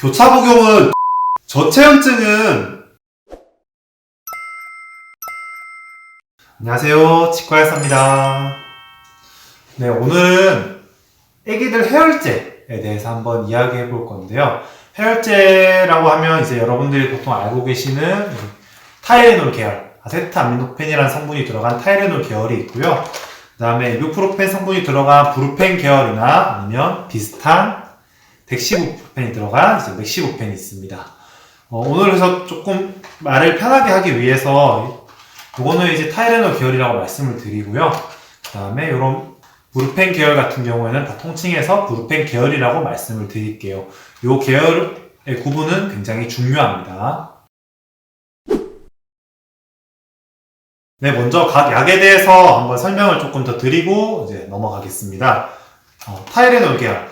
교차 복용은 저체온증은 안녕하세요, 치과의사입니다. 네, 오늘은 애기들 해열제에 대해서 한번 이야기해 볼 건데요. 해열제라고 하면 이제 여러분들이 보통 알고 계시는 타이레놀 계열, 아세트아미노펜이라는 성분이 들어간 타이레놀 계열이 있고요. 그 다음에 이부프로펜 성분이 들어간 브루펜 계열이나 아니면 비슷한 덱시부프펜이 들어간 이제 맥시부펜이 있습니다. 오늘 그래서 조금 말을 편하게 하기 위해서 이거는 이제 타이레놀 계열이라고 말씀을 드리고요. 그 다음에 이런 브루펜 계열 같은 경우에는 다 통칭해서 브루펜 계열이라고 말씀을 드릴게요. 이 계열의 구분은 굉장히 중요합니다. 네, 먼저 각 약에 대해서 한번 설명을 조금 더 드리고 이제 넘어가겠습니다. 타이레놀 계열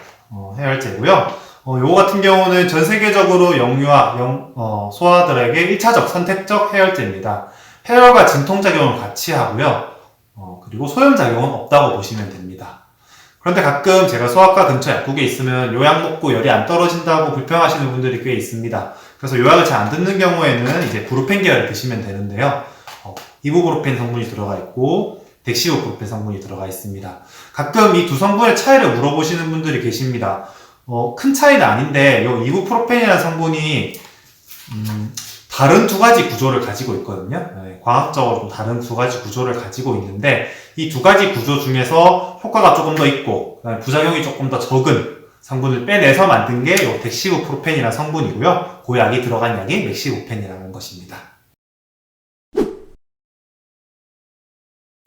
해열제고요. 요거 같은 경우는 전 세계적으로 영유아, 소아들에게 1차적 선택적 해열제입니다. 해열과 진통작용을 같이 하고요. 그리고 소염작용은 없다고 보시면 됩니다. 그런데 가끔 제가 소아과 근처 약국에 있으면 요 약 먹고 열이 안 떨어진다고 불평하시는 분들이 꽤 있습니다. 그래서 요 약을 잘 안 듣는 경우에는 이제 브루펜 계열을 드시면 되는데요. 이부브로펜 성분이 들어가 있고 덱시부프로펜 성분이 들어가 있습니다. 가끔 이 두 성분의 차이를 물어보시는 분들이 계십니다. 큰 차이는 아닌데 이 이부프로펜이라는 성분이 다른 두 가지 구조를 가지고 있거든요. 네, 과학적으로 좀 다른 두 가지 구조를 가지고 있는데 이 두 가지 구조 중에서 효과가 조금 더 있고 부작용이 조금 더 적은 성분을 빼내서 만든 게 이 덱시부프로펜이라는 성분이고요. 그 약이 들어간 약이 맥시부펜이라는 것입니다.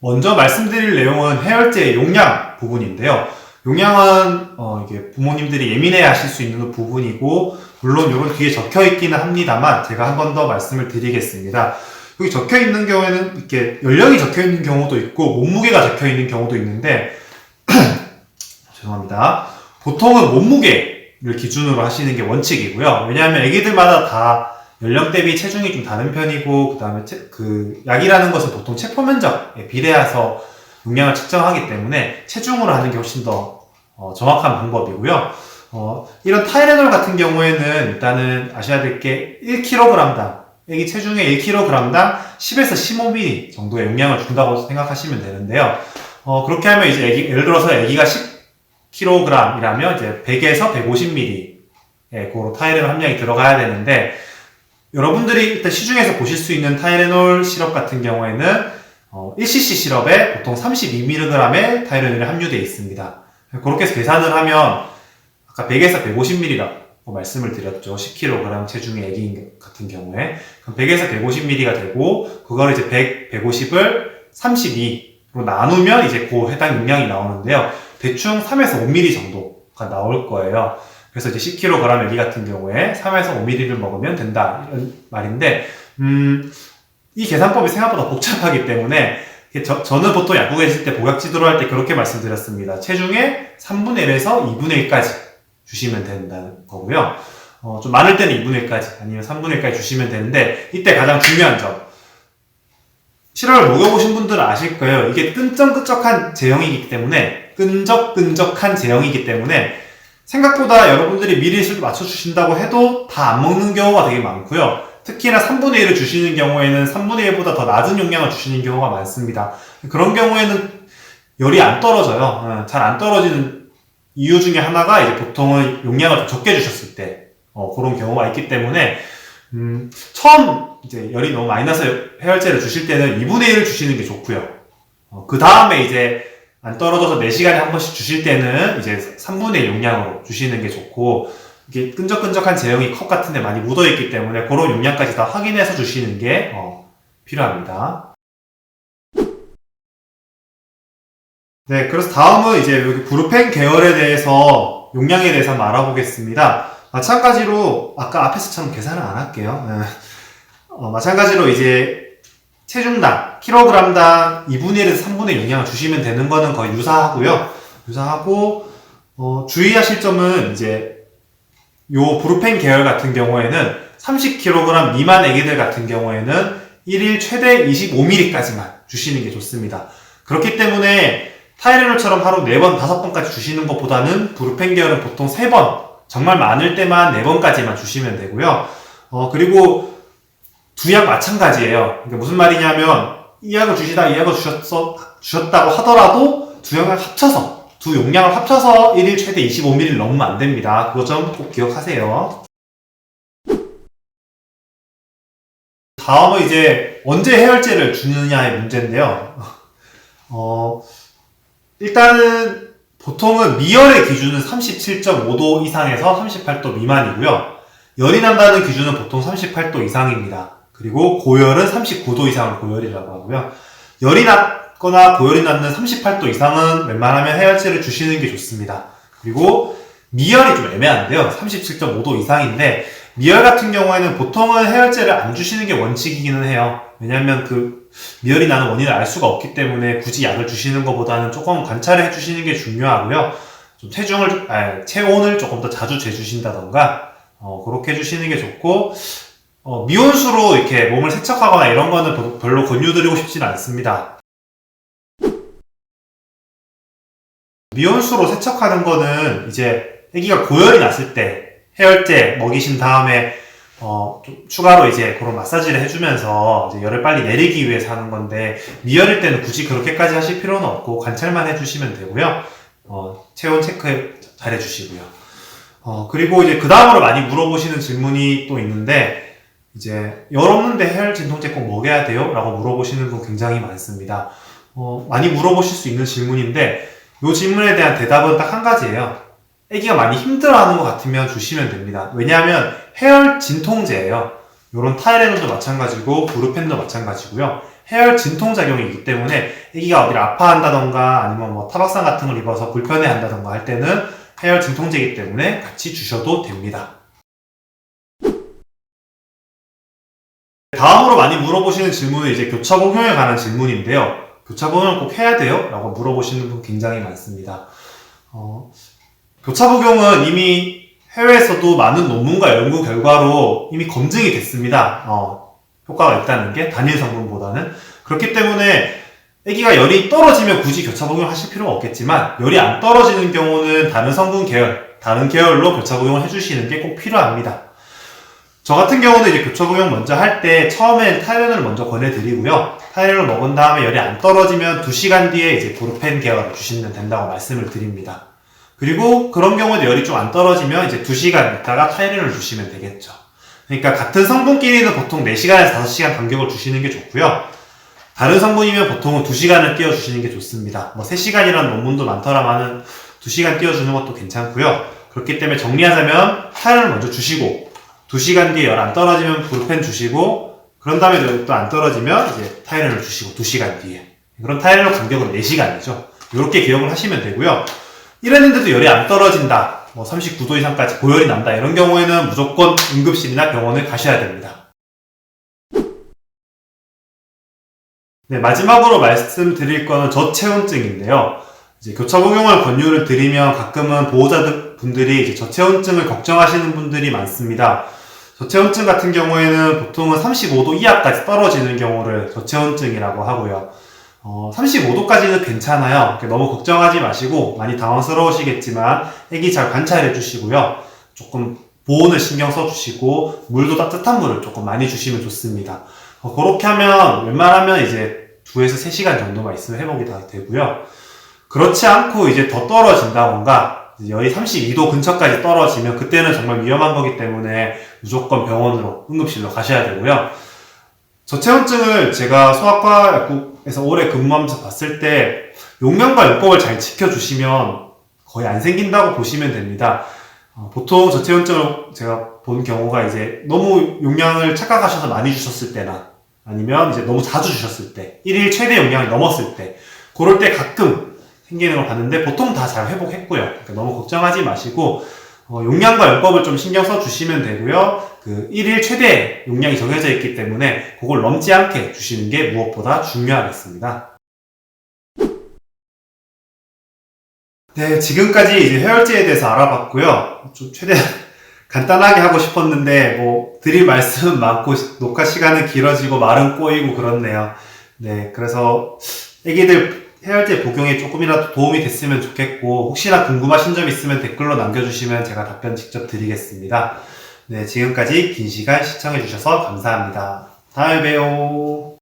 먼저 말씀드릴 내용은 해열제의 용량 부분인데요. 용량은 이게 부모님들이 예민해 하실 수 있는 부분이고, 물론 이런 뒤에 적혀 있기는 합니다만 제가 한 번 더 말씀을 드리겠습니다. 여기 적혀 있는 경우에는 이렇게 연령이 적혀 있는 경우도 있고 몸무게가 적혀 있는 경우도 있는데 죄송합니다. 보통은 몸무게를 기준으로 하시는 게 원칙이고요. 왜냐하면 애기들마다 다 연령 대비 체중이 좀 다른 편이고, 그 다음에 그 약이라는 것은 보통 체포 면적에 비례해서 용량을 측정하기 때문에 체중으로 하는 게 훨씬 더 정확한 방법이고요. 이런 타이레놀 같은 경우에는 일단은 아셔야 될 게 1kg당, 애기 체중의 1kg당 10에서 15ml 정도의 용량을 준다고 생각하시면 되는데요. 그렇게 하면 이제 예를 들어서 애기가 10kg이라면 이제 100에서 150ml의 고로 타이레놀 함량이 들어가야 되는데, 여러분들이 일단 시중에서 보실 수 있는 타이레놀 시럽 같은 경우에는 1cc 시럽에 보통 32mg의 타이레놀이 함유되어 있습니다. 그렇게 해서 계산을 하면 아까 100에서 150ml라고 말씀을 드렸죠. 10kg 체중의 애기 같은 경우에. 그럼 100에서 150ml가 되고, 그걸 이제 100, 150을 32로 나누면 이제 그 해당 용량이 나오는데요. 대충 3에서 5ml 정도가 나올 거예요. 그래서 이제 10kg 애기 같은 경우에 3에서 5ml를 먹으면 된다, 이런 말인데, 이 계산법이 생각보다 복잡하기 때문에, 저는 보통 약국에 있을 때 복약 지도를 할 때 그렇게 말씀드렸습니다. 체중의 3분의 1에서 2분의 1까지 주시면 된다는 거고요. 좀 많을 때는 2분의 1까지, 아니면 3분의 1까지 주시면 되는데, 이때 가장 중요한 점. 실험을 먹여보신 분들은 아실 거예요. 이게 끈적끈적한 제형이기 때문에, 끈적끈적한 제형이기 때문에, 생각보다 여러분들이 미리 맞춰주신다고 해도 다 안 먹는 경우가 되게 많고요. 특히나 3분의 1을 주시는 경우에는 3분의 1보다 더 낮은 용량을 주시는 경우가 많습니다. 그런 경우에는 열이 안 떨어져요. 잘 안 떨어지는 이유 중에 하나가 이제 보통은 용량을 좀 적게 주셨을 때 그런 경우가 있기 때문에 처음 이제 열이 너무 많이 나서 해열제를 주실 때는 2분의 1을 주시는 게 좋고요. 그 다음에 이제 안 떨어져서 4시간에 한 번씩 주실 때는 이제 3분의 1 용량으로 주시는 게 좋고, 이게 끈적끈적한 제형이 컵 같은 데 많이 묻어있기 때문에 그런 용량까지 다 확인해서 주시는 게 필요합니다. 네, 그래서 다음은 이제 여기 브루펜 계열에 대해서 용량에 대해서 한번 알아보겠습니다. 마찬가지로 아까 앞에서처럼 계산을 안 할게요. 마찬가지로 이제 체중당, 킬로그램당 2분의 1에서 3분의 1 용량을 주시면 되는 거는 거의 유사하고요. 유사하고, 주의하실 점은 이제, 요 브루펜 계열 같은 경우에는 30kg 미만 애기들 같은 경우에는 1일 최대 25ml까지만 주시는 게 좋습니다. 그렇기 때문에 타이레놀처럼 하루 4번, 5번까지 주시는 것보다는 브루펜 계열은 보통 3번 정말 많을 때만 4번까지만 주시면 되고요. 그리고 두 약 마찬가지예요. 그러니까 무슨 말이냐면 이 약을 주시다 이 약을 주셨다고 하더라도 두 약을 합쳐서 두 용량을 합쳐서 1일 최대 25ml 넘으면 안 됩니다. 그거 좀 꼭 기억하세요. 다음은 이제 언제 해열제를 주느냐의 문제인데요. 일단은 보통은 미열의 기준은 37.5도 이상에서 38도 미만이고요. 열이 난다는 기준은 보통 38도 이상입니다. 그리고 고열은 39도 이상을 고열이라고 하고요. 열이 났거나 고열이 났는 38도 이상은 웬만하면 해열제를 주시는 게 좋습니다. 그리고 미열이 좀 애매한데요. 37.5도 이상인데 미열 같은 경우에는 보통은 해열제를 안 주시는 게 원칙이기는 해요. 왜냐하면 그 미열이 나는 원인을 알 수가 없기 때문에 굳이 약을 주시는 것보다는 조금 관찰을 해주시는 게 중요하고요. 좀 체온을 조금 더 자주 재주신다던가 그렇게 해주시는 게 좋고 미온수로 이렇게 몸을 세척하거나 이런 거는 별로 권유드리고 싶진 않습니다. 미온수로 세척하는 거는 이제 아기가 고열이 났을 때 해열제 먹이신 다음에 좀 추가로 이제 그런 마사지를 해주면서 이제 열을 빨리 내리기 위해서 하는 건데 미열일 때는 굳이 그렇게까지 하실 필요는 없고 관찰만 해주시면 되고요. 체온 체크 잘 해주시고요. 그리고 이제 그 다음으로 많이 물어보시는 질문이 또 있는데 이제 열 없는데 해열 진통제 꼭 먹여야 돼요? 라고 물어보시는 분 굉장히 많습니다. 많이 물어보실 수 있는 질문인데 이 질문에 대한 대답은 딱 한 가지예요. 아기가 많이 힘들어하는 것 같으면 주시면 됩니다. 왜냐하면 해열 진통제예요. 이런 타이레놀도 마찬가지고 브루펜도 마찬가지고요. 해열 진통작용이 있기 때문에 아기가 어디를 아파한다던가 아니면 뭐 타박상 같은 걸 입어서 불편해한다던가 할 때는 해열 진통제이기 때문에 같이 주셔도 됩니다. 다음으로 많이 물어보시는 질문은 이제 교차 복용에 관한 질문인데요. 교차 복용을 꼭 해야 돼요? 라고 물어보시는 분 굉장히 많습니다. 교차 복용은 이미 해외에서도 많은 논문과 연구 결과로 이미 검증이 됐습니다. 효과가 있다는 게 단일 성분보다는. 그렇기 때문에 아기가 열이 떨어지면 굳이 교차 복용하실 필요가 없겠지만 열이 안 떨어지는 경우는 다른 성분 계열, 다른 계열로 교차 복용을 해주시는 게 꼭 필요합니다. 저 같은 경우는 이제 교차 복용 먼저 할 때 처음엔 타이레놀을 먼저 권해드리고요. 타이레놀을 먹은 다음에 열이 안 떨어지면 2시간 뒤에 이제 브루펜 계열을 주시면 된다고 말씀을 드립니다. 그리고 그런 경우에도 열이 좀 안 떨어지면 이제 2시간 있다가 타이레놀을 주시면 되겠죠. 그러니까 같은 성분끼리는 보통 4시간에서 5시간 간격을 주시는 게 좋고요. 다른 성분이면 보통은 2시간을 띄워주시는 게 좋습니다. 뭐 3시간이라는 논문도 많더라마는 2시간 띄워주는 것도 괜찮고요. 그렇기 때문에 정리하자면 타이레놀을 먼저 주시고 2시간 뒤에 열 안 떨어지면 브루펜 주시고 그런 다음에 또 안 떨어지면 이제 타이레놀 주시고 2시간 뒤에 그럼 타이레놀 간격은 4시간이죠. 이렇게 기억을 하시면 되고요. 이랬는데도 열이 안 떨어진다, 뭐 39도 이상까지 고열이 난다 이런 경우에는 무조건 응급실이나 병원을 가셔야 됩니다. 네, 마지막으로 말씀드릴 거는 저체온증인데요. 이제 교차 복용을 권유를 드리면 가끔은 보호자분들이 이제 저체온증을 걱정하시는 분들이 많습니다. 저체온증 같은 경우에는 보통은 35도 이하까지 떨어지는 경우를 저체온증이라고 하고요. 35도까지는 괜찮아요. 너무 걱정하지 마시고 많이 당황스러우시겠지만 아기 잘 관찰해 주시고요. 조금 보온을 신경 써 주시고 물도 따뜻한 물을 조금 많이 주시면 좋습니다. 그렇게 하면 웬만하면 이제 2에서 3시간 정도만 있으면 회복이 다 되고요. 그렇지 않고 이제 더 떨어진다던가 열이 32도 근처까지 떨어지면 그때는 정말 위험한 거기 때문에 무조건 병원으로 응급실로 가셔야 되고요. 저체온증을 제가 소아과 약국에서 오래 근무하면서 봤을 때 용량과 요법을 잘 지켜주시면 거의 안 생긴다고 보시면 됩니다. 보통 저체온증을 제가 본 경우가 이제 너무 용량을 착각하셔서 많이 주셨을 때나 아니면 이제 너무 자주 주셨을 때 1일 최대 용량이 넘었을 때 그럴 때 가끔 생기는 걸 봤는데 보통 다 잘 회복했고요. 그러니까 너무 걱정하지 마시고 용량과 요법을 좀 신경 써 주시면 되고요. 그 1일 최대 용량이 정해져 있기 때문에 그걸 넘지 않게 주시는 게 무엇보다 중요하겠습니다. 네, 지금까지 이제 해열제에 대해서 알아봤고요. 좀 최대한 간단하게 하고 싶었는데 뭐 드릴 말씀은 많고 녹화 시간은 길어지고 말은 꼬이고 그렇네요. 네, 그래서 애기들 해열제 복용에 조금이라도 도움이 됐으면 좋겠고, 혹시나 궁금하신 점 있으면 댓글로 남겨주시면 제가 답변 직접 드리겠습니다. 네, 지금까지 긴 시간 시청해주셔서 감사합니다. 다음에 봬요.